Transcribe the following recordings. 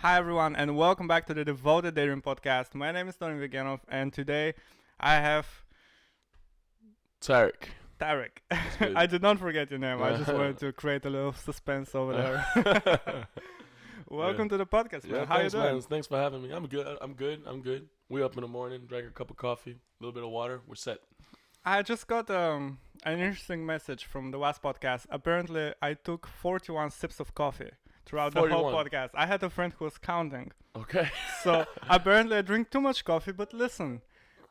Hi everyone, and welcome back to the Devoted Daydream Podcast. My name is Toni V, Genov, and today I have Tarick. Tarick. good. I did not forget your name. I just wanted to create a little suspense over there. Welcome to the podcast, man. How thanks, you doing? man. Thanks for having me. I'm good. We up in the morning, drank a cup of coffee, a little bit of water. We're set. I just got an interesting message from the last podcast. Apparently, I took 41 sips of coffee throughout the whole 41. podcast. I had a friend who was counting. Okay. So apparently I drink too much coffee, but listen,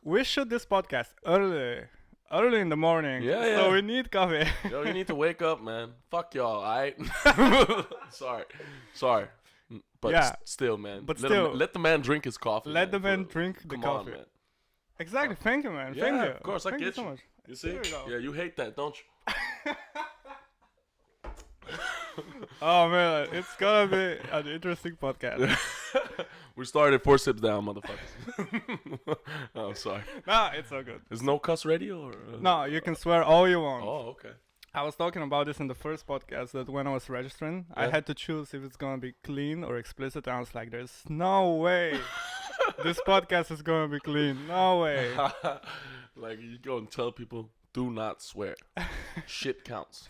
we shoot this podcast early in the morning. Yeah. So we need coffee. Yo, you need to wake up, man. Fuck y'all, alright? Sorry. But Yeah. still, man. But let the man drink his coffee. Let the man For- drink the Come coffee. on, man. Exactly. Thank you, man. Yeah, Thank you. of course, I Thank you get so you. much. You see? Here we go. Yeah, you hate that, don't you? Oh man, it's gonna be an interesting podcast. We started 4 sips down, motherfuckers. Oh, sorry. Nah, it's so good. Is no cuss radio or? No, you can swear all you want. Oh, okay. I was talking about this in the first podcast that when I was registering, I Yeah. had to choose if it's gonna be clean or explicit. And I was like, "There's no way this podcast is gonna be clean. No way." Like you go and tell people, do not swear. Shit counts.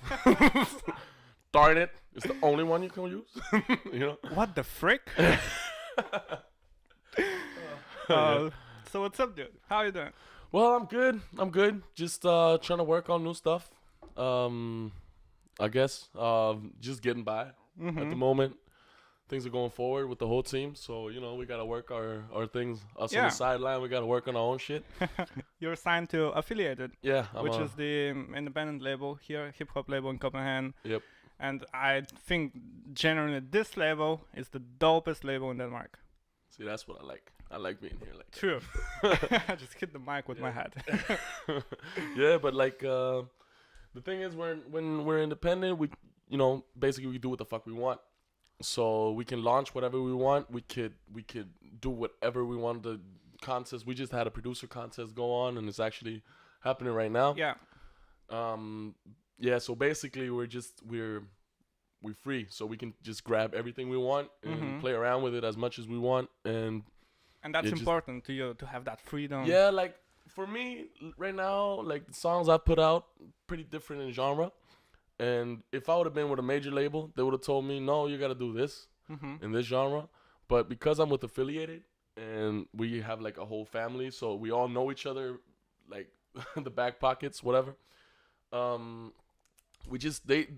Darn it, it's the only one you can use. You know. What the frick? So what's up, dude? How you doing? Well, I'm good. Just trying to work on new stuff. I guess just getting by at the Mm-hmm. moment. Things are going forward with the whole team, so you know we gotta work our things. Us on Yeah. the sideline, we gotta work on our own shit. You're signed to Affiliated, Yeah, which is the independent label here, hip hop label in Copenhagen. Yep. And I think generally this label is the dopest label in Denmark. See, that's what I like. I like being here like that. True. I just hit the mic with my Yeah. hat. Yeah, but like the thing is, when we're independent, we basically we do what the fuck we want. So we can launch whatever we want. We could do whatever we want. The contest, we just had a producer contest go on, and it's actually happening right now. Yeah. Yeah. So basically, we're free, so we can just grab everything we want and Mhm. play around with it as much as we want. And And that's Yeah, just- important to you to have that freedom. yeah, like for me right now, like the songs I put out, pretty different in genre. And if I would have been with a major label, they would have told me, no, you got to do this Mm-hmm. in this genre. But because I'm with Affiliated and we have like a whole family, so we all know each other, like the back pockets, whatever.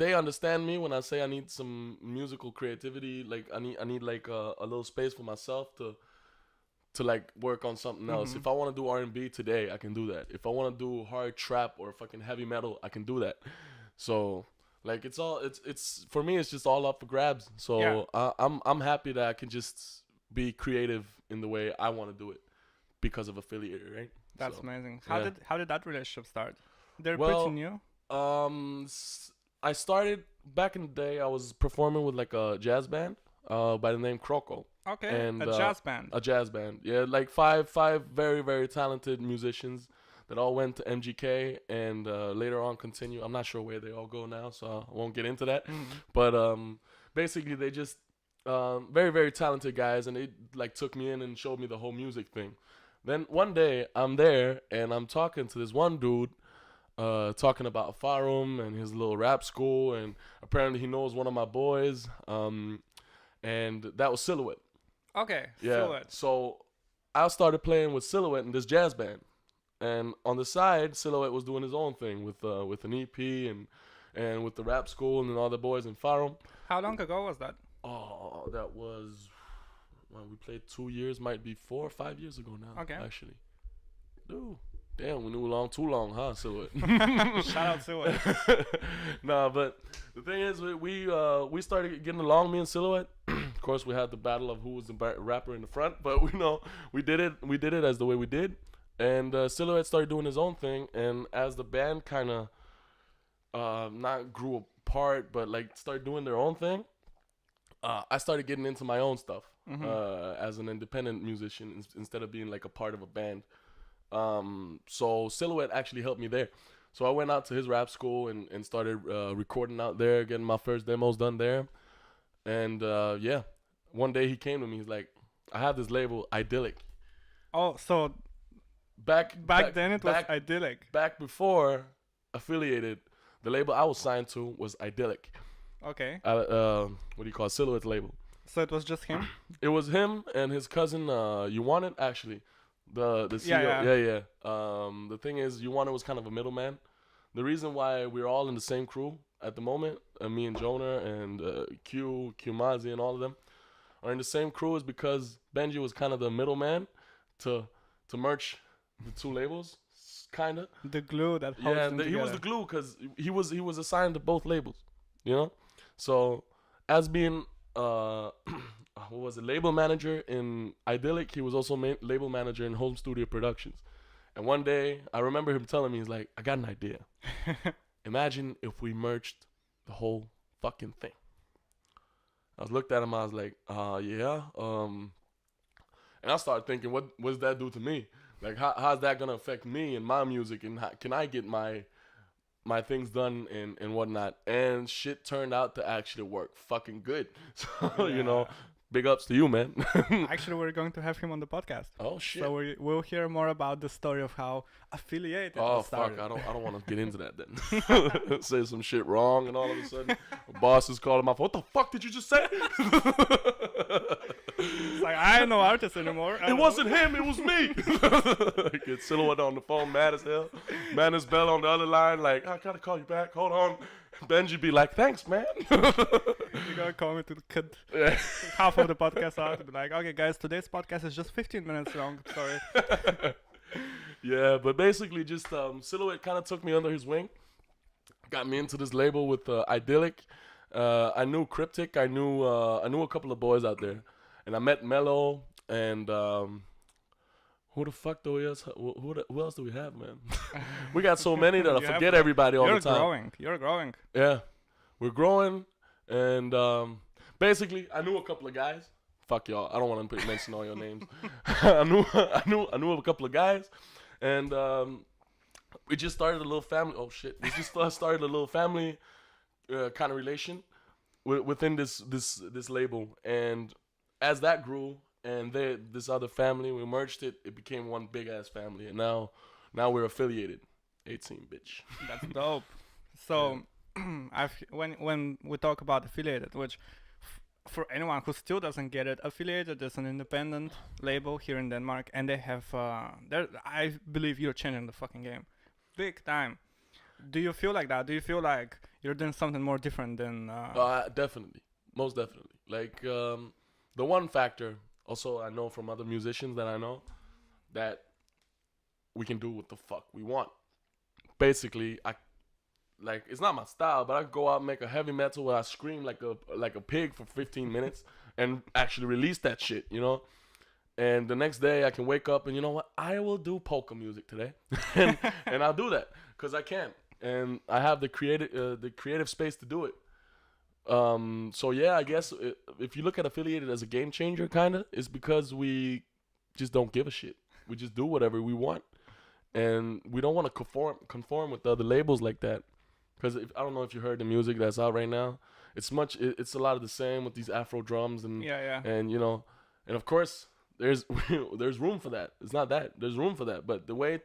They understand me when I say I need some musical creativity. Like I need like a little space for myself to like work on something else. Mhm. If I want to do R&B today, I can do that. If I want to do hard trap or fucking heavy metal, I can do that. So like it's for me, it's just all up for grabs. So Yeah. I'm happy that I can just be creative in the way I want to do it because of Affiliated, right? That's So, amazing. yeah. How did that relationship start? They're Well, pretty new. I started back in the day. I was performing with like a jazz band by the name Croco. Okay. and, a jazz band. A jazz band, yeah, like five very very talented musicians that all went to MGK and later on continue. I'm not sure where they all go now, so I won't get into that. Mhm. But basically they just very very talented guys, and they like took me in and showed me the whole music thing. Then one day I'm there and I'm talking to this one dude, talking about Farum and his little rap school, and apparently he knows one of my boys, and that was Silhouette. Okay. Yeah. Silhouette. So I started playing with Silhouette in this jazz band, and on the side, Silhouette was doing his own thing with an EP and with the rap school and all the boys in Farum. How long ago was that? Oh, that was when we played 2 years, might be 4 or 5 years ago now. Okay. Actually. Dude, damn, we knew too long, huh, Silhouette? Shout out Silhouette. Nah, but the thing is, we started getting along, me and Silhouette. Of course, we had the battle of who was the rapper in the front, but we did it as the way we did. And Silhouette started doing his own thing, and as the band kind of not grew apart, but like started doing their own thing, I started getting into my own stuff as an independent musician instead of being like a part of a band. So Silhouette actually helped me there. So I went out to his rap school and started recording out there, getting my first demos done there. And one day he came to me. He's like, I have this label, Idyllic. Oh, so Back then it was Idyllic. Back before Affiliated, the label I was signed to was Idyllic. Okay. What do you call it? Silhouette label. So it was just him? It was him and his cousin. You Want It, actually. The CEO. Yeah. The thing is, You Want It was kind of a middleman. The reason why we're all in the same crew at the moment, me and Jonah and Q Mazi and all of them are in the same crew is because Benji was kind of the middleman to merge the two labels, kind of. The glue that holds them together. He was the glue because he was assigned to both labels, you know. So as being label manager in Idyllic, he was also label manager in Home Studio Productions. And one day, I remember him telling me, he's like, I got an idea. Imagine if we merged the whole fucking thing. I looked at him, I was like, yeah. And I started thinking, what does that do to me? Like, how's that going to affect me and my music? And how can I get my things done and whatnot? And shit turned out to actually work fucking good. So, you know, big ups to you, man. Actually, we're going to have him on the podcast. Oh shit! So we'll hear more about the story of how Affiliated. Oh fuck! I don't want to get into that then. Say some shit wrong, and all of a sudden, my boss is calling my phone. What the fuck did you just say? It's like, I ain't no artist anymore. It wasn't him. It was me. Get Silhouette on the phone, mad as hell. Man is Bell on the other line, like, I gotta call you back. Hold on. Benji be like, thanks, man. You gotta call me to cut half of the podcast out. Be like, okay, guys, today's podcast is just 15 minutes long. Sorry. Yeah, but basically, just Silhouette kind of took me under his wing, got me into this label with Idyllic. I knew Cryptic. I knew a couple of boys out there, and I met Mello and. Who the fuck do we else? Who else do we have, man? We got so many that I forget everybody all the time. You're growing. Yeah, we're growing, and basically, I knew a couple of guys. Fuck y'all, I don't want to mention all your names. I knew a couple of guys, and we just started a little family. Oh shit, we just started a little family kind of relation within this label, and as that grew. And this other family, we merged it. It became one big ass family, and now we're affiliated. 18, bitch. That's dope. So, when we talk about Affiliated, which for anyone who still doesn't get it, Affiliated is an independent label here in Denmark, and they have. I believe you're changing the fucking game, big time. Do you feel like that? Do you feel like you're doing something more different than? Definitely, most definitely. Like the one factor. Also, I know from other musicians that I know that we can do what the fuck we want. Basically, it's not my style, but I can go out and make a heavy metal where I scream like a pig for 15 minutes and actually release that shit, you know? And the next day I can wake up and you know what? I will do polka music today. and I'll do that because I can. And I have the creative space to do it. So yeah, I guess if you look at Affiliated as a game changer, kinda, it's because we just don't give a shit. We just do whatever we want, and we don't want to conform with the other labels like that. Because I don't know if you heard the music that's out right now. It's a lot of the same with these Afro drums and and you know, and of course there's room for that. It's not that there's room for that, but the way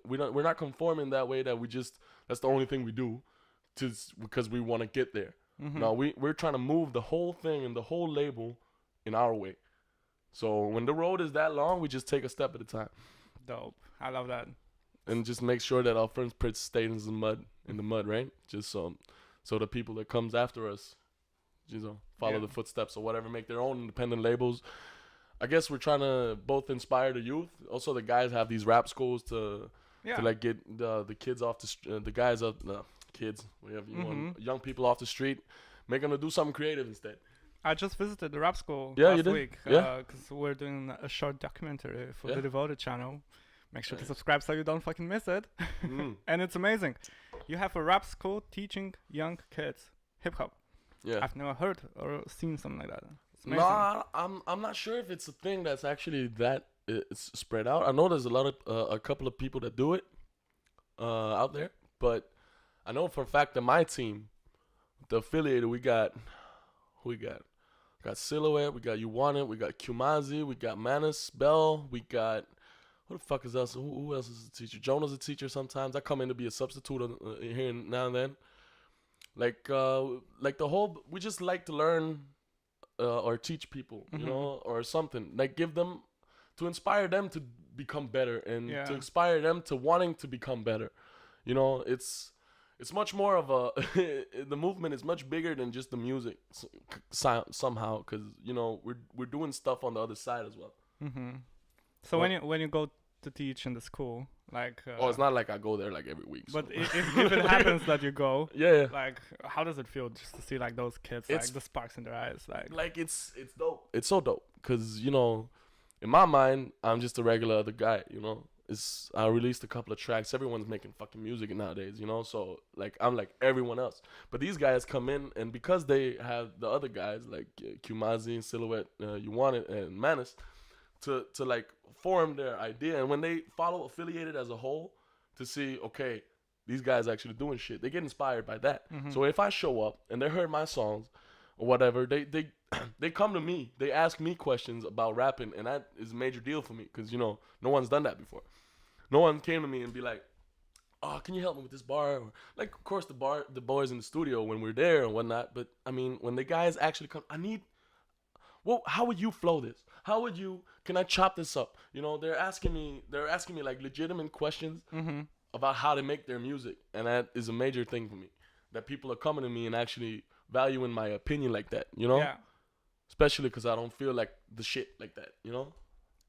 we're not conforming that way that that's the only thing we do, because we want to get there. Mm-hmm. No, we're trying to move the whole thing and the whole label in our way. So when the road is that long, we just take a step at a time. Dope. I love that. And just make sure that our footprints stay in the mud, right? Just so the people that comes after us, follow the footsteps or whatever, make their own independent labels. I guess we're trying to both inspire the youth. Also, the guys have these rap schools to like get the kids off the guys up. Kids, we have young people off the street, make them to do something creative instead. I just visited the rap school last week because we're doing a short documentary for the Devoted channel. Make sure to subscribe so you don't fucking miss it. And it's amazing. You have a rap school teaching young kids hip hop. Yeah, I've never heard or seen something like that. It's amazing. No, I'm not sure if it's a thing that's actually that it's spread out. I know there's a couple of people that do it out there, but I know for a fact that my team, the Affiliated, we got We got Silhouette. We got You Want It. We got Kumazi. We got Manus Bell. We got who the fuck is else? Who else is a teacher? Jonah's a teacher sometimes. I come in to be a substitute here and now and then. Like the whole, we just like to learn or teach people, you know, or something. Like give them, to inspire them to become better and to inspire them to wanting to become better. You know, it's much more of a, the movement is much bigger than just the music somehow, because, you know, we're doing stuff on the other side as well. So when you go to teach in the school, like it's not like I go there like every week. But So. if it happens that you go, yeah, like how does it feel just to see like those kids, like the sparks in their eyes, like it's dope. It's so dope because, you know, in my mind I'm just a regular other guy. You know, I released a couple of tracks. Everyone's making fucking music nowadays, you know. So like I'm like everyone else. But these guys come in, and because they have the other guys like Kumazi and Silhouette, You Want It, and Manus, to like form their idea, and when they follow Affiliated as a whole, to see, okay, these guys actually doing shit, they get inspired by that. So if I show up and they heard my songs or whatever, they come to me, they ask me questions about rapping, and that is a major deal for me because, you know, no one's done that before. No one came to me and be like, oh, can you help me with this bar? Or, like, of course, the boys in the studio when we're there and whatnot, but I mean, when the guys actually come, well, how would you flow this? Can I chop this up? You know, they're asking me like legitimate questions about how to make their music. And that is a major thing for me, that people are coming to me and actually valuing my opinion like that, you know? Yeah. Especially because I don't feel like the shit like that, you know?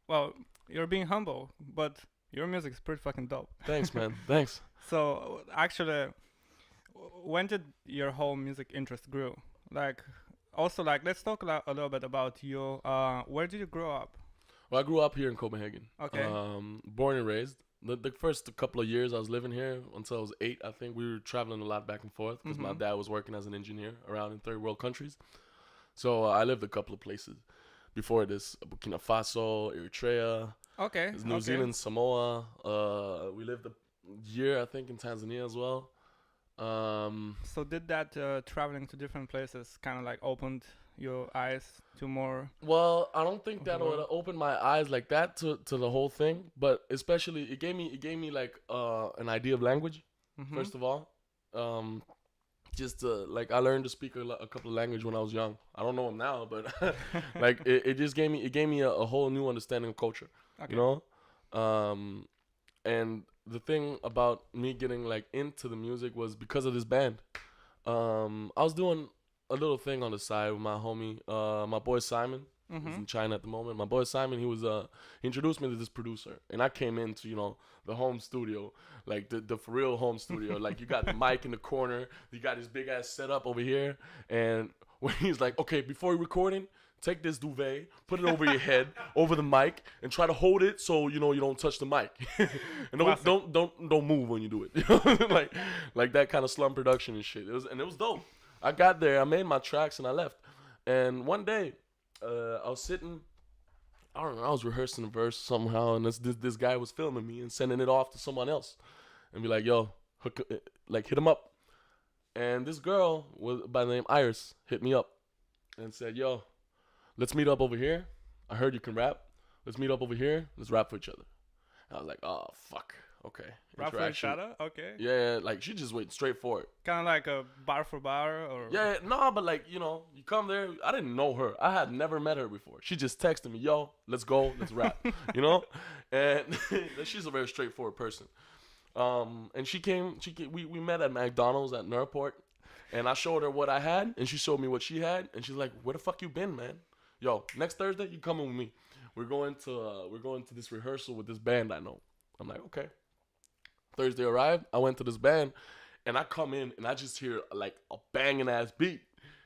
Well, you're being humble, but your music is pretty fucking dope. Thanks, man. Thanks. So, actually, when did your whole music interest grow? Like, also, like, let's talk a little bit about you. Where did you grow up? Well, I grew up here in Copenhagen. Okay. Born and raised. The first couple of years I was living here until I was 8, I think. We were traveling a lot back and forth because my dad was working as an engineer around in third world countries. So I lived a couple of places before this: Burkina Faso, Eritrea, New Zealand, Samoa. We lived a year, I think, in Tanzania as well. So did that traveling to different places kind of like opened your eyes to more? Well, I don't think that would open my eyes like that to the whole thing, but especially it gave me like an idea of language. First of all, just like I learned to speak a couple of languages when I was young. I don't know them now, but like it just gave me a whole new understanding of culture. You know, and the thing about me getting like into the music was because of this band. I was doing a little thing on the side with my homie, my boy Simon, who's in China at the moment. My boy Simon, he introduced me to this producer, and I came into, you know, the home studio, like the for real home studio. Like you got the mic in the corner, you got this big ass setup over here, and when he's like, okay, before you're recording, take this duvet, put it over your head, over the mic, and try to hold it so you know you don't touch the mic, and don't move when you do it. You know? like that kind of slum production and shit. It was dope. I got there, I made my tracks, and I left. And one day, I was sitting, I don't know, I was rehearsing a verse somehow, and this guy was filming me and sending it off to someone else, and be like, yo, hit him up. And this girl by the name Iris hit me up and said, yo, let's meet up over here. I heard you can rap. Let's meet up over here. Let's rap for each other. And I was like, oh, fuck. Okay. Rap for each other? Okay. Yeah, like she just went straight for it. Kind of like a bar for bar? Or Yeah, no, but like, you know, you come there. I didn't know her. I had never met her before. She just texted me, yo, let's go. Let's rap. You know? And she's a very straightforward person. And we met at McDonald's at Nurport. And I showed her what I had, and she showed me what she had. And she's like, where the fuck you been, man? Yo, next Thursday, you coming with me. We're going to this rehearsal with this band I know. I'm like, okay. Thursday arrived. I went to this band, and I come in, and I just hear like a banging ass beat,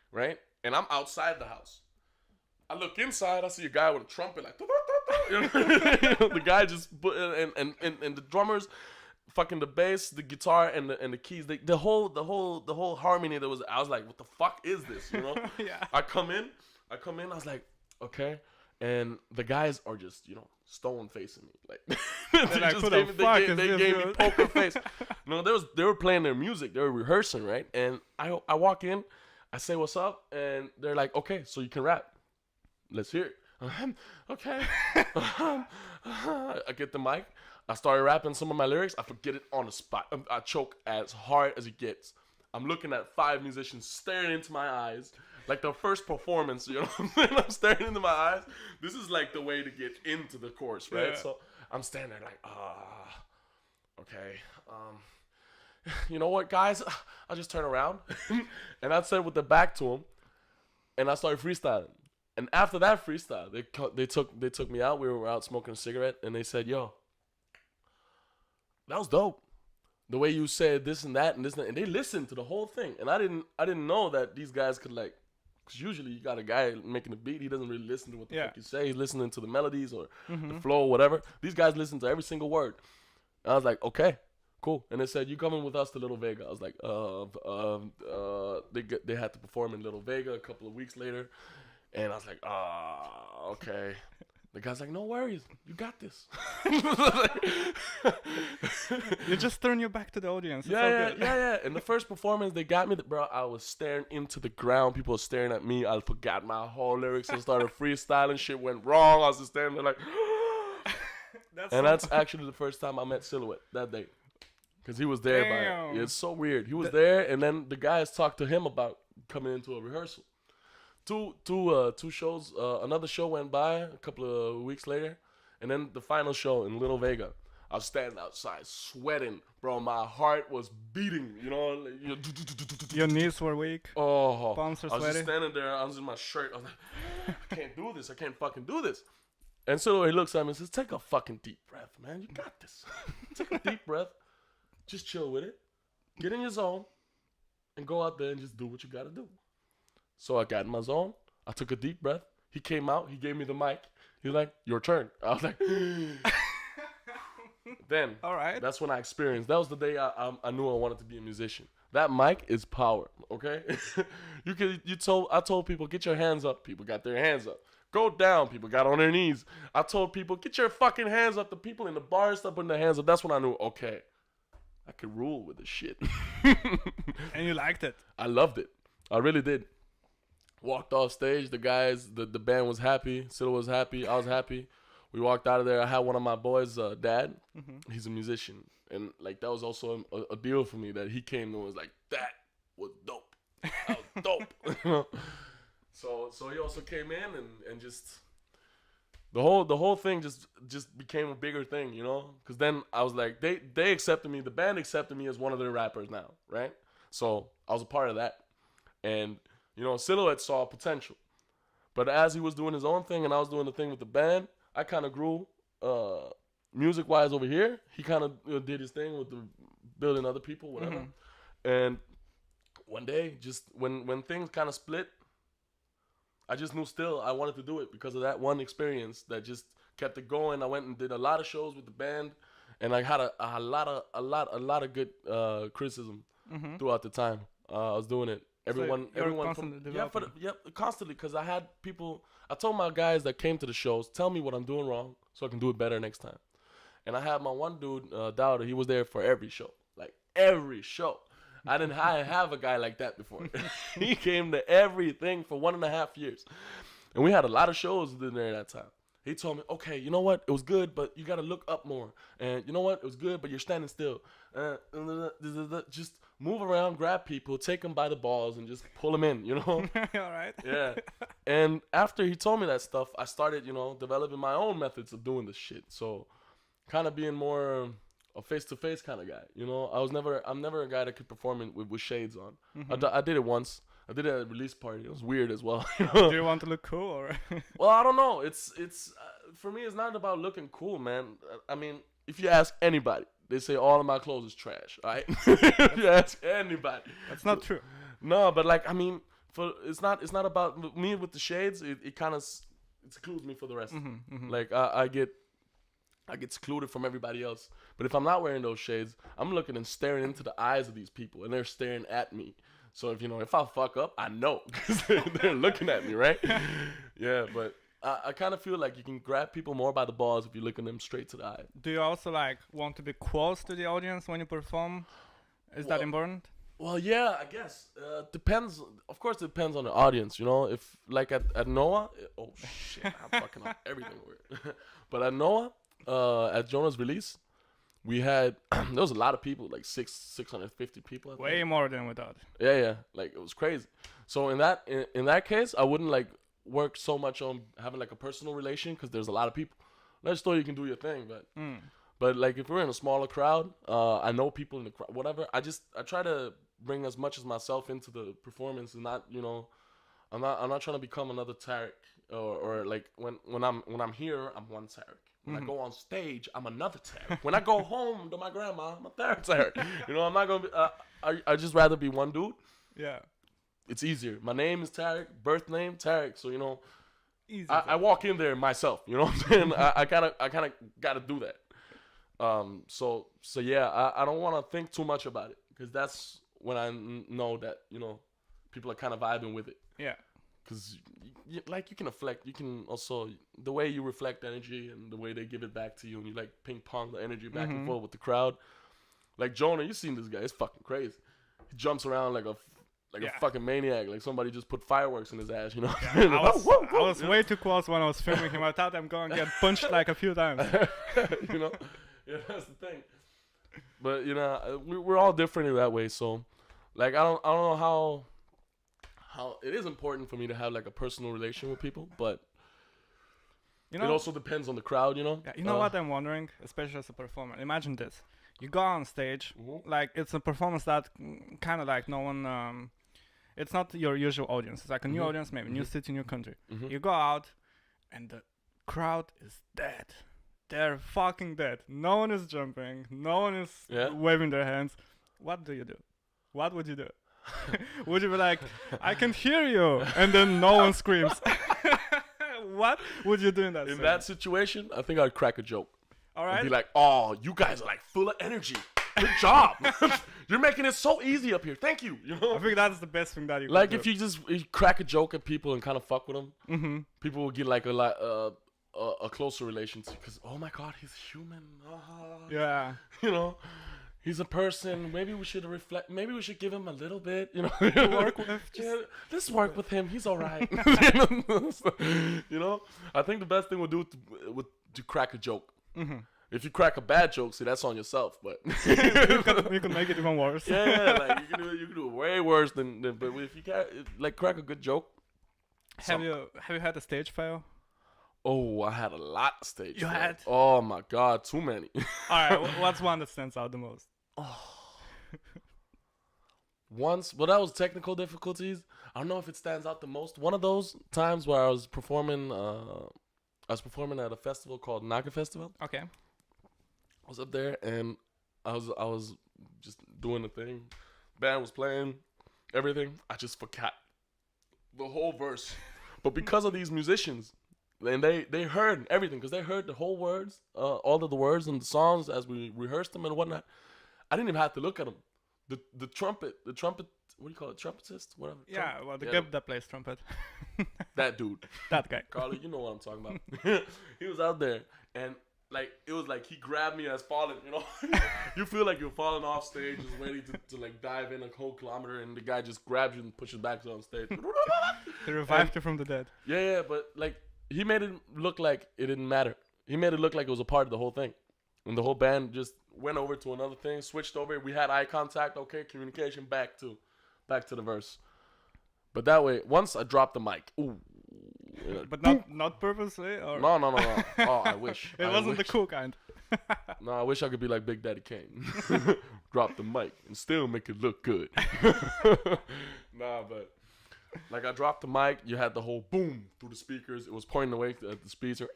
right? And I'm outside the house. I look inside. I see a guy with a trumpet, like the guy just put and the drummers, fucking the bass, the guitar, and the keys. The whole harmony that was. I was like, what the fuck is this? You know? Yeah. I come in. I was like, okay. And the guys are just, you know, stone facing me. Like, they gave me poker face. No, they were playing their music. They were rehearsing, right? And I walk in, I say, what's up? And they're like, okay, so you can rap. let's hear it. Okay. I get the mic. I started rapping some of my lyrics. I forget it on the spot. I choke as hard as it gets. I'm looking at 5 musicians staring into my eyes. Like the first performance, you know what I'm saying? I'm staring into my eyes. This is like the way to get into the chorus, right? Yeah. So I'm standing there like, okay. You know what, guys? I'll just turn around. And I said with the back to him. And I started freestyling. And after that freestyle, they took me out. We were out smoking a cigarette. And they said, yo, that was dope. The way you said this and that and this and that. And they listened to the whole thing. And I didn't know that these guys could like, because usually you got a guy making the beat. He doesn't really listen to what the fuck you say. He's listening to the melodies or the flow or whatever. These guys listen to every single word. And I was like, okay, cool. And they said, you coming with us to Little Vega. I was like, they had to perform in Little Vega a couple of weeks later. And I was like, okay. The guy's like, no worries, you got this. You just turn your back to the audience. Yeah. In the first performance, they got me, bro. I was staring into the ground. People were staring at me. I forgot my whole lyrics and started freestyling. Shit went wrong. I was just standing there like, that's actually the first time I met Silhouette that day. Because he was there. Yeah, it's so weird. He was there, and then the guys talked to him about coming into a rehearsal. Two shows. Another show went by a couple of weeks later, and then the final show in Little Vega. I was standing outside sweating, bro. My heart was beating. You know, your knees were weak. Oh, palms were I was sweaty. just standing there. I was in my shirt. I was like, I can't do this. I can't fucking do this. And so he looks at me and says, "Take a fucking deep breath, man. You got this. Take a deep breath. Just chill with it. Get in your zone, and go out there and just do what you gotta do." So I got in my zone. I took a deep breath. He came out. He gave me the mic. He was like, "Your turn." I was like, then, all right. That's when I experienced. That was the day I knew I wanted to be a musician. That mic is power. Okay, I told people, get your hands up. People got their hands up. Go down. People got on their knees. I told people, get your fucking hands up. The people in the bar start putting their hands up. That's when I knew, okay, I could rule with this shit. And you liked it. I loved it. I really did. Walked off stage. The guys, the band was happy. Silla was happy. I was happy. We walked out of there. I had one of my boys' dad. Mm-hmm. He's a musician. And like that was also a deal for me that he came and was like, that was dope. That was dope. So he also came in and just the whole thing just became a bigger thing, you know? Because then I was like, they accepted me. The band accepted me as one of their rappers now, right? So I was a part of that. And, you know, Silhouette saw potential. But as he was doing his own thing and I was doing the thing with the band, I kind of grew music-wise over here. He kind of did his thing with the building other people, whatever. Mm-hmm. And one day, just when things kind of split, I just knew still I wanted to do it because of that one experience that just kept it going. I went and did a lot of shows with the band, and I had a lot of good criticism throughout the time I was doing it. Everyone constantly constantly, because I had people. I told my guys that came to the shows, tell me what I'm doing wrong so I can do it better next time. And I had my one dude, Dowder. He was there for every show, like every show. I didn't have a guy like that before. He came to everything for 1.5 years, and we had a lot of shows in there that time. He told me, okay, you know what? It was good, but you got to look up more. And you know what? It was good, but you're standing still. Just move around, grab people, take them by the balls, and just pull them in, you know? All right. Yeah. And after he told me that stuff, I started, you know, developing my own methods of doing this shit. So kind of being more a face-to-face kind of guy, you know? I'm never a guy that could perform with shades on. Mm-hmm. I did it once. I did it at a release party. It was weird as well. You know? Do you want to look cool or? Well, I don't know. It's for me, it's not about looking cool, man. I mean, if you ask anybody, they say all of my clothes is trash. All right? If you ask anybody, that's not true. No, but like I mean, it's not about me with the shades. It kind of excludes me for the rest. Mm-hmm, mm-hmm. Like I get secluded from everybody else. But if I'm not wearing those shades, I'm looking and staring into the eyes of these people, and they're staring at me. So if I fuck up, I know because they're looking at me, right? Yeah, but I kind of feel like you can grab people more by the balls if you're looking them straight to the eye. Do you also like want to be close to the audience when you perform? Is that important? Well, yeah, I guess. Depends. Of course, it depends on the audience. You know, if like at Noah. Oh shit, I'm fucking up everything weird. But at Noah, at Jonah's release, we had there was a lot of people, like 650 people. I think. Way more than we thought. Yeah, like it was crazy. So in that case, I wouldn't like work so much on having like a personal relation because there's a lot of people. Next door, you can do your thing, but like if we're in a smaller crowd, I know people in the crowd, whatever. I try to bring as much as myself into the performance and not, you know, I'm not trying to become another Tarick or like when I'm here, I'm one Tarick. When I go on stage, I'm another Tarick. When I go home to my grandma, I'm a third Tarick. You know, I'm not gonna be. I just rather be one dude. Yeah. It's easier. My name is Tarick, birth name Tarick. So you know, Easy. I walk in there myself. You know what I'm saying? I kind of gotta do that. So yeah, I don't want to think too much about it because that's when I know that, you know, people are kind of vibing with it. Yeah. Because like you can reflect, you can also the way you reflect energy and the way they give it back to you, and you like ping pong the energy back and forth with the crowd. Like Jonah, you seen this guy? It's fucking crazy. He jumps around like a fucking maniac, like somebody just put fireworks in his ass, you know. Yeah, I was way too close when I was filming him. I thought I'm gonna get punched like a few times. You know, yeah, that's the thing. But you know, we're all different in that way. So, like, I don't know how it is important for me to have like a personal relation with people, but you know, it also depends on the crowd, you know. Yeah, you know what I'm wondering, especially as a performer. Imagine this: you go on stage, like it's a performance that kind of like no one. It's not your usual audience. It's like a new audience, maybe new city, new country. You go out, and the crowd is dead. They're fucking dead. No one is jumping. No one is waving their hands. What do you do? What would you do? Would you be like, I can hear you, and then no one screams? What would you do in that? In that situation, I think I'd crack a joke. All right. I'd be like, oh, you guys are like full of energy. Good job. You're making it so easy up here. Thank you. You know. I think that's the best thing that you like can if do. you just crack a joke at people and kind of fuck with them, people will get like a closer relation to, because oh my god, he's human. Yeah. You know, he's a person. Maybe we should reflect. Maybe we should give him a little bit. You know, to work with. Let's work with him. He's all right. You know, I think the best thing we'll do to crack a joke. If you crack a bad joke, see, that's on yourself. But you can make it even worse. Yeah, like you can do it way worse than. But if you can't like crack a good joke. Have you had a stage fail? Oh, I had a lot of stage. You had? Oh my god, too many. All right, what's one that stands out the most? Well, that was technical difficulties. I don't know if it stands out the most. One of those times where I was performing at a festival called Naga Festival. Okay. I was up there and I was just doing the thing. Band was playing everything. I just forgot the whole verse. But because of these musicians, and they heard everything, because they heard the whole words, all of the words and the songs as we rehearsed them and whatnot. I didn't even have to look at them. The trumpet, what do you call it? Trumpetist? Whatever. Yeah, well, the guy that plays trumpet. That dude. That guy. Carly, you know what I'm talking about. He was out there, and like it was like he grabbed me as falling, you know. You feel like you're falling off stage, just ready to like dive in a whole kilometer, and the guy just grabs you and pushes back on stage. He revived you from the dead. Yeah, but like he made it look like it didn't matter. He made it look like it was a part of the whole thing. And the whole band just went over to another thing, switched over. We had eye contact. Okay, communication back to the verse. But that way, once I dropped the mic, ooh. But not purposely, or No. Oh, I wish. It wasn't the cool kind. No, I wish I could be like Big Daddy Kane. Drop the mic and still make it look good. Nah, but like I dropped the mic, you had the whole boom through the speakers. It was pointing away at the speaker.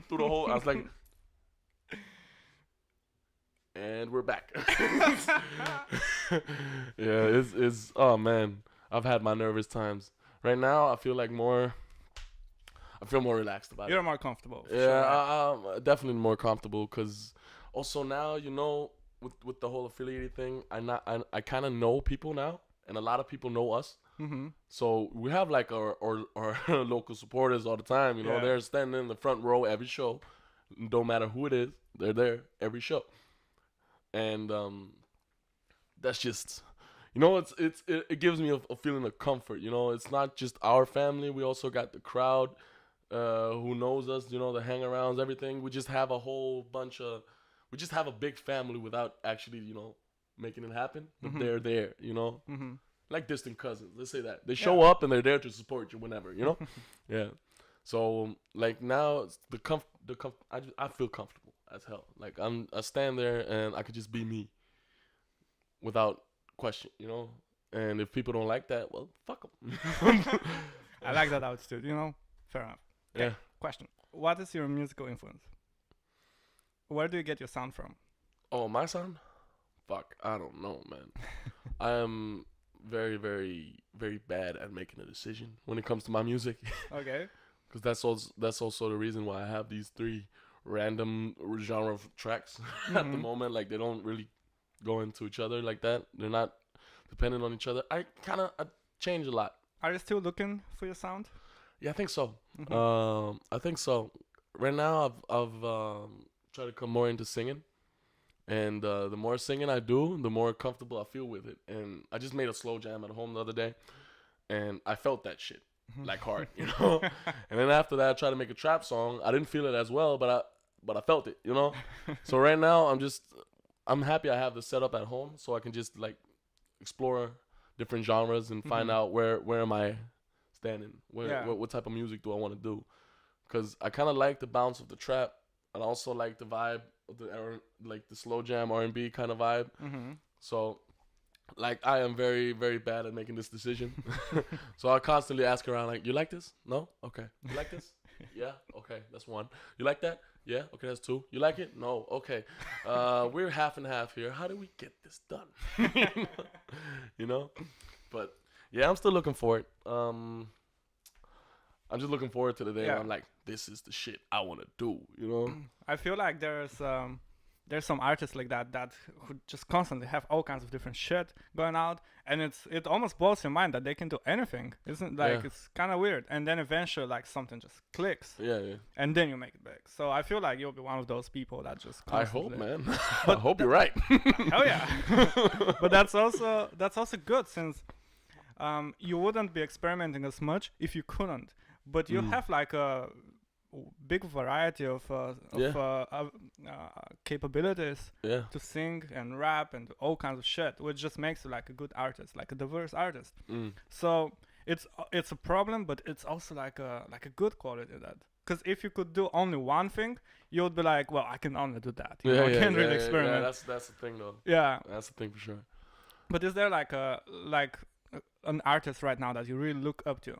Through the whole, I was like, and we're back. Yeah, it's oh man, I've had my nervous times. Right now, I feel more relaxed about it. You're more comfortable. Yeah, I'm definitely more comfortable because also now, you know, with the whole affiliated thing, I kind of know people now, and a lot of people know us. So we have like our local supporters all the time. You know, they're standing in the front row every show. Don't matter who it is, they're there every show. And that's just you know, it gives me a feeling of comfort. You know, it's not just our family. We also got the crowd who knows us. You know, the hangarounds, everything. We just have a whole bunch of. We just have a big family without actually, you know, making it happen. But they're there. You know, like distant cousins. Let's say that they show up and they're there to support you whenever. You know, yeah. So like now it's I feel comfortable as hell. Like I stand there and I could just be me without question, you know. And if people don't like that, well, fuck them. I like that attitude, you know. Fair enough. Okay, Yeah. question: what is your musical influence? Where do you get your sound from? Oh, my sound? Fuck, I don't know, man. I am very, very, very bad at making a decision when it comes to my music. Okay. Because that's also the reason why I have these 3 random genre of tracks at the moment. Like they don't really go into each other like that. They're not dependent on each other. I change a lot. Are you still looking for your sound? Yeah, I think so. I think so. Right now, I've tried to come more into singing, and the more singing I do, the more comfortable I feel with it. And I just made a slow jam at home the other day, and I felt that shit like hard, you know. And then after that, I tried to make a trap song. I didn't feel it as well, but I felt it, you know. So right now, I'm happy I have the setup at home, so I can just like explore different genres and find out where am I standing, what type of music do I want to do, because I kind of like the bounce of the trap, and I also like the vibe of like the slow jam R&B kind of vibe. So like I am very, very bad at making this decision. So I constantly ask around like, you like this? No? Okay. You like this? Yeah? Okay, that's 1. You like that? Yeah? Okay, that's 2. You like it? No? Okay. We're half and half here. How do we get this done? You know? But yeah, I'm still looking for it. I'm just looking forward to the day where I'm like, this is the shit I want to do, you know? I feel like there's some artists like that who just constantly have all kinds of different shit going out, and it almost blows your mind that they can do anything. Isn't like it's kind of weird, and then eventually like something just clicks. Yeah. And then you make it big. So I feel like you'll be one of those people that just constantly. I hope, man. I hope you're right. Hell yeah. But that's also good, since you wouldn't be experimenting as much if you couldn't. But you have like a big variety of capabilities to sing and rap and all kinds of shit, which just makes you like a good artist, like a diverse artist. So it's a problem, but it's also like a good quality, that because if you could do only one thing, you would be like, well, I can only do that. You know, I can't really experiment. Yeah, that's the thing though. Yeah, that's the thing for sure. But is there like an artist right now that you really look up to?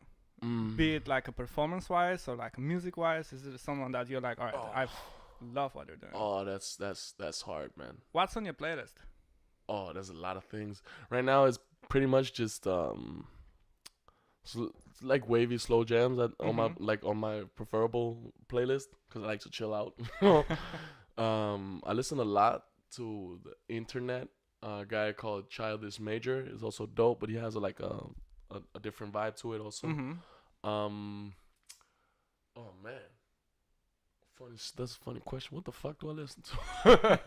Be it like a performance-wise or like music-wise? Is it someone that you're like, all right, I love what they're doing? Oh, that's hard, man. What's on your playlist? Oh, there's a lot of things. Right now, it's pretty much just like wavy slow jams on my preferable playlist, because I like to chill out. I listen a lot to the internet. A guy called Childish Major is also dope, but he has a different vibe to it also. Oh man, that's a funny question. What the fuck do I listen to?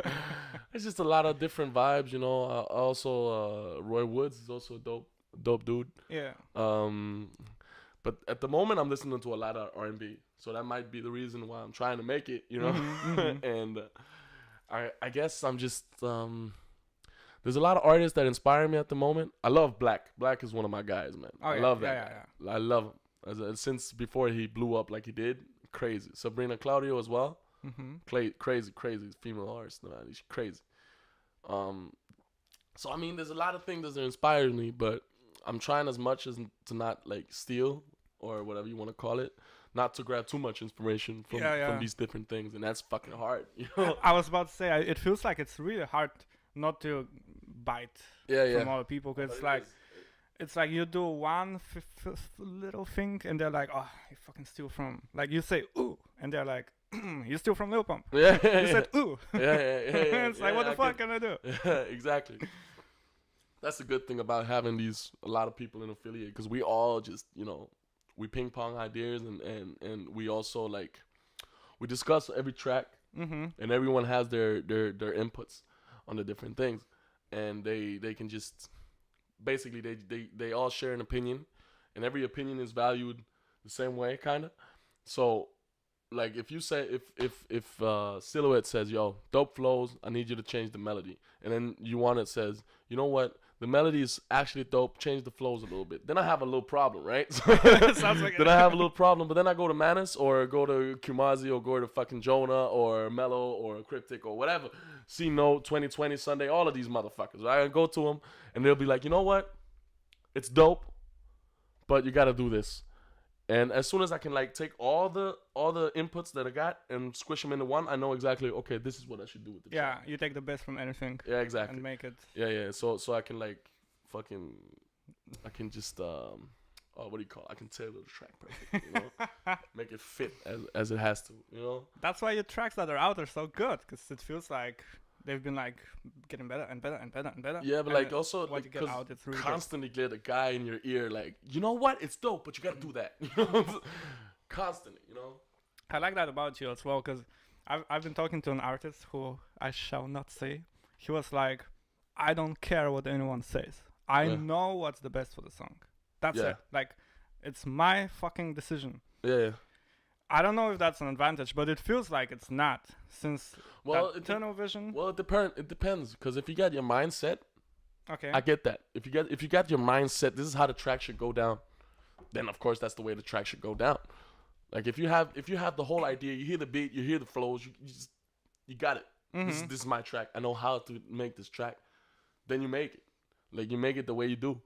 It's just a lot of different vibes, you know. Also, Roy Woods is also a dope dude. Yeah. But at the moment, I'm listening to a lot of R&B, so that might be the reason why I'm trying to make it, you know. And I guess I'm just there's a lot of artists that inspire me at the moment. I love Black. Black is one of my guys, man. I love that guy. I love him. Since before he blew up like he did. Crazy. Sabrina Claudio as well. Crazy female artist, man. She's crazy. So, I mean, there's a lot of things that inspire me, but I'm trying as much as to not, like, steal or whatever you want to call it. Not to grab too much inspiration from these different things, and that's fucking hard, you know? I was about to say, it feels like it's really hard not to bite from other people, because it's like you do one little thing and they're like, oh, you fucking steal from, like, you say ooh and they're like, you steal from Lil Pump. You said ooh. It's like, what the fuck can I do? Exactly. That's the good thing about having a lot of people in affiliate, because we all just, you know, we ping pong ideas, and we also like, we discuss every track, and everyone has their inputs on the different things, and they can just basically they all share an opinion, and every opinion is valued the same way, kind of. So, like, if you say if Silhouette says, "Yo, dope flows, I need you to change the melody," and then you want it says, "You know what? The melody is actually dope. Change the flows a little bit." Then I have a little problem, right? Sounds like Then I have a little problem. But then I go to Manus or go to Kumazi or go to fucking Jonah or Mellow or Cryptic or whatever. C Note 2020 Sunday. All of these motherfuckers. Right? I go to them and they'll be like, "You know what? It's dope, but you gotta do this." And as soon as I can like take all the inputs that I got and squish them into one, I know exactly, okay, this is what I should do with the track. Yeah, you take the best from anything. Yeah, exactly. And make it. Yeah. So I can like fucking, I can just what do you call it? I can tailor the track perfectly, you know, make it fit as it has to, you know. That's why your tracks that are out are so good, because it feels like they've been like getting better and better and better and better. Yeah, but and like also what you get out, it's really constantly get a guy in your ear like, you know what? It's dope, but you gotta do that. You know, constantly, you know. I like that about you as well, because I've been talking to an artist who I shall not say. He was like, I don't care what anyone says. I know what's the best for the song. That's it. Like, it's my fucking decision. Yeah. I don't know if that's an advantage, but it feels like it's not, since tunnel vision. Well, it depends, because if you got your mindset, okay, I get that. If you got your mindset, this is how the track should go down. Then of course that's the way the track should go down. Like if you have the whole idea, you hear the beat, you hear the flows, you got it. Mm-hmm. This is my track. I know how to make this track. Then you make it. Like you make it the way you do.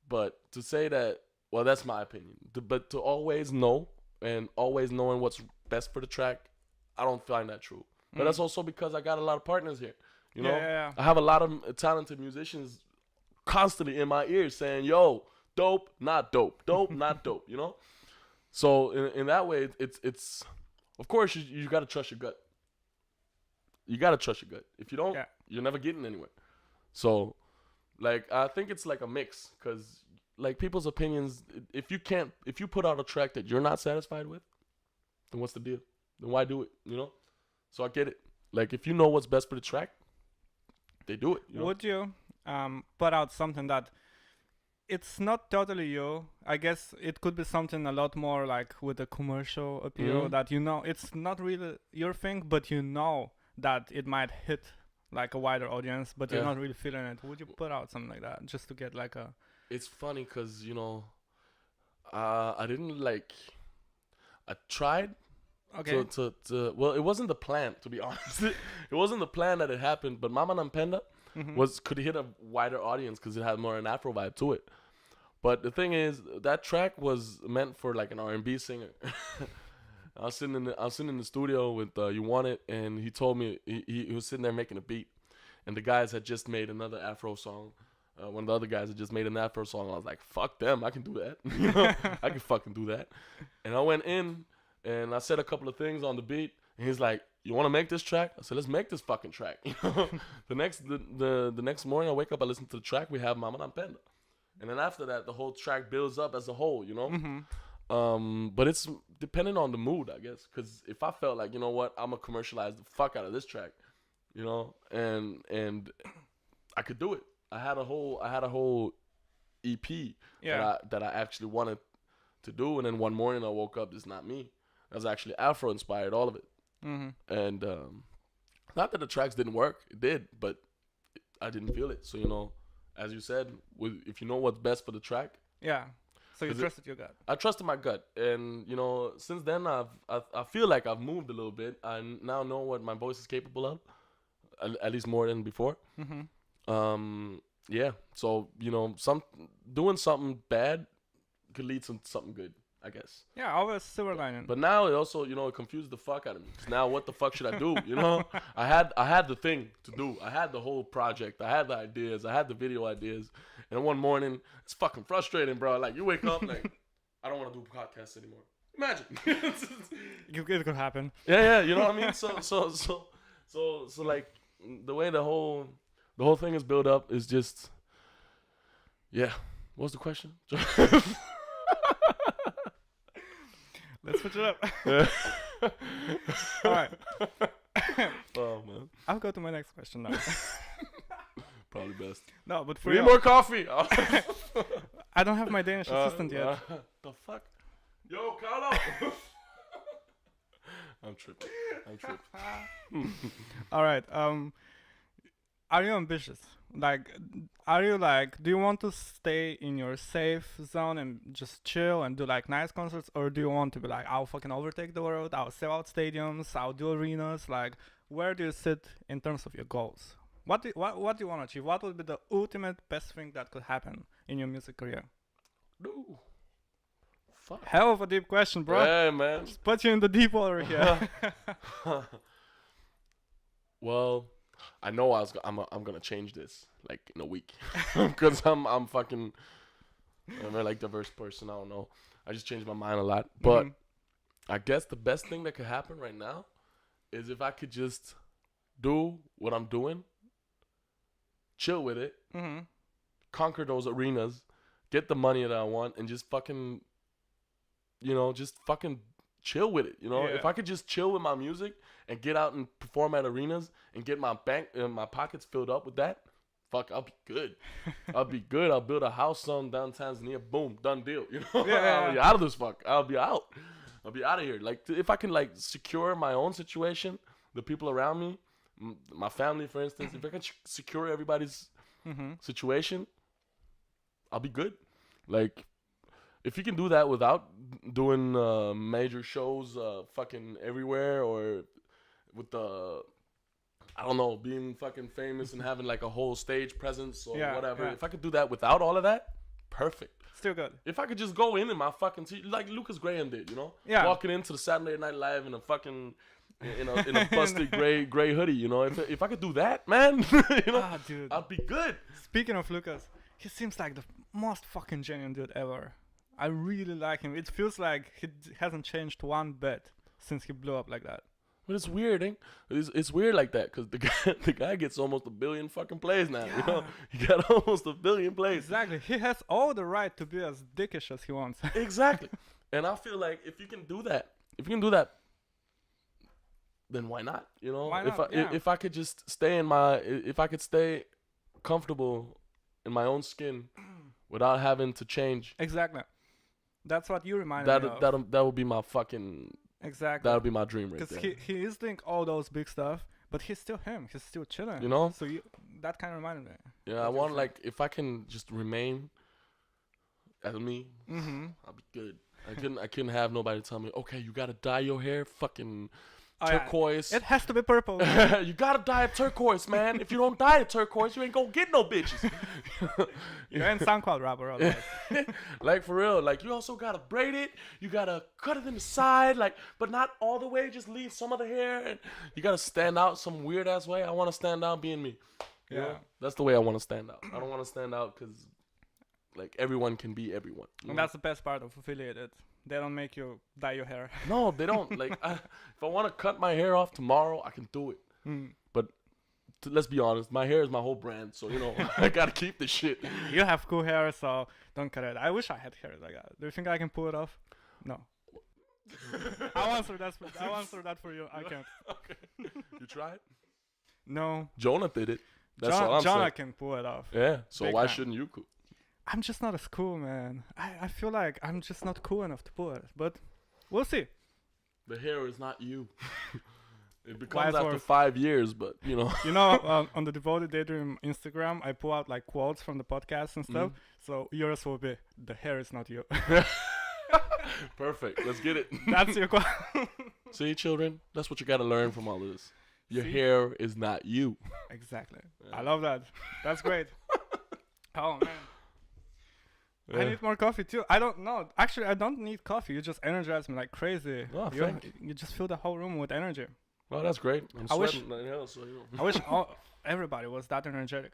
But to say that, well, that's my opinion. But to always know and always knowing what's best for the track, I don't find that true. But that's also because I got a lot of partners here. You know, I have a lot of talented musicians constantly in my ears saying, "Yo, dope, not dope, dope, not dope." You know, so in that way, it's of course you got to trust your gut. You got to trust your gut. If you don't, you're never getting anywhere. So, like, I think it's like a mix, because like people's opinions. If you put out a track that you're not satisfied with, then what's the deal? Then why do it? You know. So I get it. Like if you know what's best for the track, they do it. You know? Would you put out something that it's not totally you? I guess it could be something a lot more like with a commercial appeal, that you know it's not really your thing, but you know that it might hit like a wider audience, but you're not really feeling it. Would you put out something like that just to get like a? It's funny because you know, I didn't like. I tried. Okay. Well, it wasn't the plan, to be honest. It wasn't the plan that it happened, but Mama Nampenda could hit a wider audience because it had more an Afro vibe to it. But the thing is, that track was meant for like an R&B singer. I was sitting in the studio with You Want It, and he told me he was sitting there making a beat, and the guys had just made another Afro song. One of the other guys had just made an Afro song. I was like, fuck them, I can do that. You know, I can fucking do that. And I went in. And I said a couple of things on the beat, and he's like, "You want to make this track?" I said, "Let's make this fucking track." You know? the next morning, I wake up, I listen to the track. We have Mama Nampenda, and then after that, the whole track builds up as a whole. You know, but it's depending on the mood, I guess. Because if I felt like, you know what, I'm gonna commercialize the fuck out of this track, you know, and I could do it. I had a whole EP that I actually wanted to do, and then one morning I woke up, it's not me. It was actually Afro inspired, all of it. And not that the tracks didn't work, it did, but I didn't feel it. So, you know, as you said, if you know what's best for the track. Yeah. So you trusted your gut. I trusted my gut, and you know, since then I feel like I've moved a little bit. I now know what my voice is capable of, at least more than before. Yeah. So you know, doing something bad could lead to something good, I guess. Yeah, always silver lining. But now it also, you know, it confused the fuck out of me. 'Cause now what the fuck should I do? You know, I had the thing to do. I had the whole project. I had the ideas. I had the video ideas. And one morning, it's fucking frustrating, bro. Like you wake up like, I don't want to do podcasts anymore. Imagine. It could happen. Yeah. You know what I mean? So like the way the whole thing is built up is just, yeah. What was the question? Let's switch it up. All right. Oh man. I'll go to my next question now. Probably probably best. No, but for We need real, more coffee. I don't have my Danish assistant yet. The fuck? Yo, Carlo. I'm tripping. All right. Are you ambitious? Like, are you like? Do you want to stay in your safe zone and just chill and do like nice concerts, or do you want to be like, I'll fucking overtake the world, I'll sell out stadiums, I'll do arenas? Like, where do you sit in terms of your goals? What do you want to achieve? What would be the ultimate best thing that could happen in your music career? No. Fuck. Hell of a deep question, bro. Yeah, man. Just put you in the deep water here. Well, I know I'm gonna change this like in a week because I'm a very like diverse person. I don't know. I just changed my mind a lot, but I guess the best thing that could happen right now is if I could just do what I'm doing, chill with it, conquer those arenas, get the money that I want, and just fucking, just fucking chill with it. Yeah. If I could just chill with my music and get out and perform at arenas and get my my pockets filled up with that, fuck, I'll be good. I'll build a house down Tanzania. Boom, done deal. I'll be out of this fuck. I'll be out of here. Like, if I can like secure my own situation, the people around me, my family, for instance, if I can secure everybody's situation, I'll be good. Like, if you can do that without doing major shows fucking everywhere, or with I don't know, being fucking famous and having like a whole stage presence or whatever. Yeah. If I could do that without all of that, perfect. Still good. If I could just go in my fucking like Lucas Graham did, Yeah. walking into the Saturday Night Live in a fucking in a busted gray hoodie, If I could do that, man, Dude. I'd be good. Speaking of Lucas, he seems like the most fucking genuine dude ever. I really like him. It feels like he hasn't changed one bit since he blew up like that. But it's weird, eh? It's weird like that because the guy gets almost 1 billion fucking plays now. Yeah. He got almost 1 billion plays. Exactly. He has all the right to be as dickish as he wants. Exactly. And I feel like if you can do that, then why not? Why not? If I could just stay if I could stay comfortable in my own skin without having to change. Exactly. That's what you reminded me of. That would be my fucking. Exactly. That would be my dream right there. Because he is doing all those big stuff, but he's still him. He's still chilling. So that kind of reminded me. Yeah, I want if I can just remain as me, I'll be good. I couldn't have nobody tell me, okay, you gotta dye your hair fucking turquoise. Yeah. It has to be purple. You gotta dye it turquoise, man. If you don't dye it turquoise, you ain't gonna get no bitches. You're in SoundCloud rapper, otherwise. Like, for real. Like, you also gotta braid it. You gotta cut it in the side, like, but not all the way. Just leave some of the hair, and you gotta stand out some weird ass way. I want to stand out being me. You know? That's the way I want to stand out. I don't want to stand out because, like, everyone can be everyone. And that's the best part of affiliated. They don't make you dye your hair. No, they don't. Like, if I want to cut my hair off tomorrow, I can do it. But let's be honest, my hair is my whole brand, so I gotta keep this shit. You have cool hair, so don't cut it. I wish I had hair like that. Do you think I can pull it off? No. I'll answer that for you. I can't. Okay. You tried? No. Jonah did it. That's all I'm saying. Jonah can pull it off. Yeah. So Big why time. shouldn't you? I'm just not as cool, man. I feel like I'm just not cool enough to pull it. But we'll see. The hair is not you. It becomes after worth? 5 years, but On the Devoted Daydream Instagram, I pull out like quotes from the podcast and stuff. So yours will be, the hair is not you. Perfect. Let's get it. That's your quote. See, children, that's what you got to learn from all of this. Your See? hair is not you. Exactly. Yeah. I love that. That's great. Oh, man. Yeah. I need more coffee too. I don't know. Actually, I don't need coffee. You just energize me like crazy. Oh, you just fill the whole room with energy. Oh, that's great. I'm sweating right now, so I wish everybody was that energetic.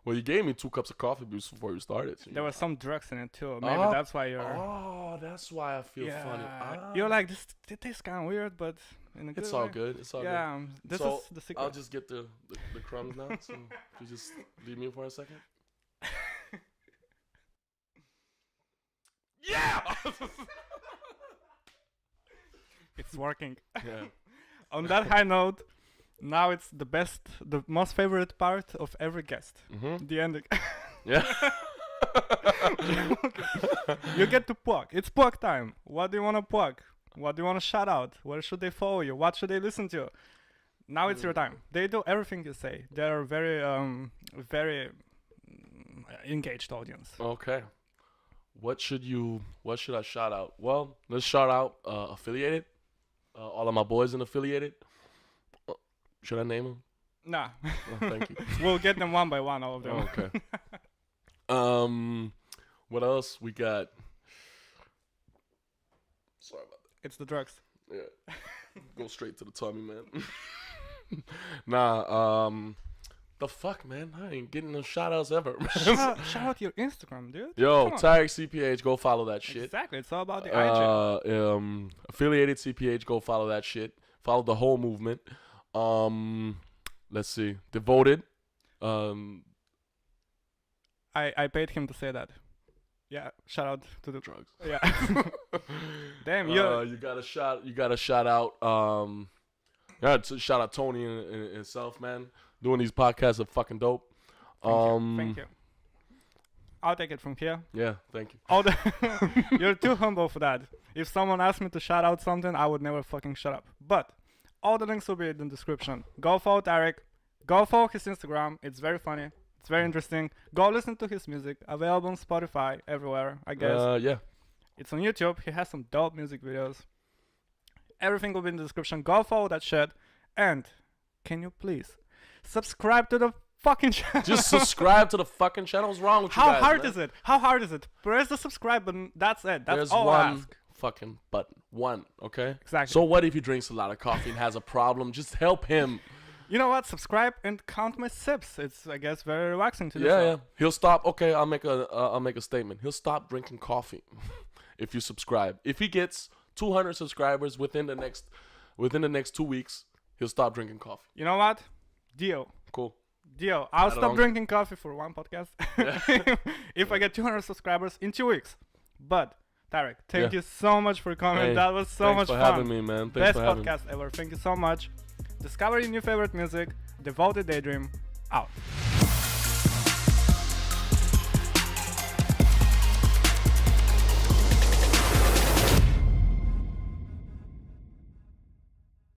Well, you gave me 2 cups of coffee before you started. So there was some drugs in it too. Maybe that's why you're. Oh, that's why I feel funny. You're like, this tastes kind of weird, but in a good It's way. all good. It's all good. Yeah, this is the secret. I'll just get the crumbs now. So you just leave me for a second. Yeah. It's working. Yeah. On that high note, Now it's the most favorite part of every guest. Mm-hmm. The ending. Yeah. You get to plug. It's plug time. What do you want to plug? What do you want to shout out? Where should they follow you? What should they listen to? Now it's your time. They do everything you say. They're very, very engaged audience. Okay. What should I shout out? Well, let's shout out Affiliated. All of my boys in Affiliated. Should I name them? Nah. Oh, thank you. We'll get them one by one, all of them. Okay. What else we got? Sorry about that. It's the drugs. Yeah. Go straight to the tummy, man. Nah, the fuck, man? I ain't getting no shout outs ever. Shout out your Instagram, dude. Yo, Tarick CPH, go follow that shit. Exactly. It's all about the IG. Affiliated CPH, go follow that shit. Follow the whole movement. Let's see. Devoted. I paid him to say that. Yeah, shout out to the Drugs. Yeah. Damn, you You got to shout out. Yeah, shout out Toni and himself, man. Doing these podcasts are fucking dope. Thank you. I'll take it from here. Yeah, thank you. You're too humble for that. If someone asked me to shout out something, I would never fucking shut up. But all the links will be in the description. Go follow Tarick. Go follow his Instagram. It's very funny. It's very interesting. Go listen to his music. Available on Spotify, everywhere, I guess. Yeah. It's on YouTube. He has some dope music videos. Everything will be in the description. Go follow that shit. And can you please subscribe to the fucking channel? Just subscribe to the fucking channel. What's wrong with you guys, How hard man? is it? How hard is it? Press the subscribe button. That's it. That's There's all I one ask. fucking button. One, okay? Exactly. So what if he drinks a lot of coffee and has a problem? Just help him. You know what? Subscribe and count my sips. It's, I guess, very relaxing to do. Yeah. He'll stop. Okay, I'll make a statement. He'll stop drinking coffee if you subscribe. If he gets 200 subscribers within the next 2 weeks, he'll stop drinking coffee. You know what? Deal. Cool. Deal. I'll stop drinking coffee for one podcast. Yeah. If I get 200 subscribers in 2 weeks. But Tarick, thank you so much for coming. Hey, that was so much Thanks fun. for having me, man. Thanks Best for having me. podcast ever. Thank you so much. Discover your new favorite music. Devoted Daydream. Out.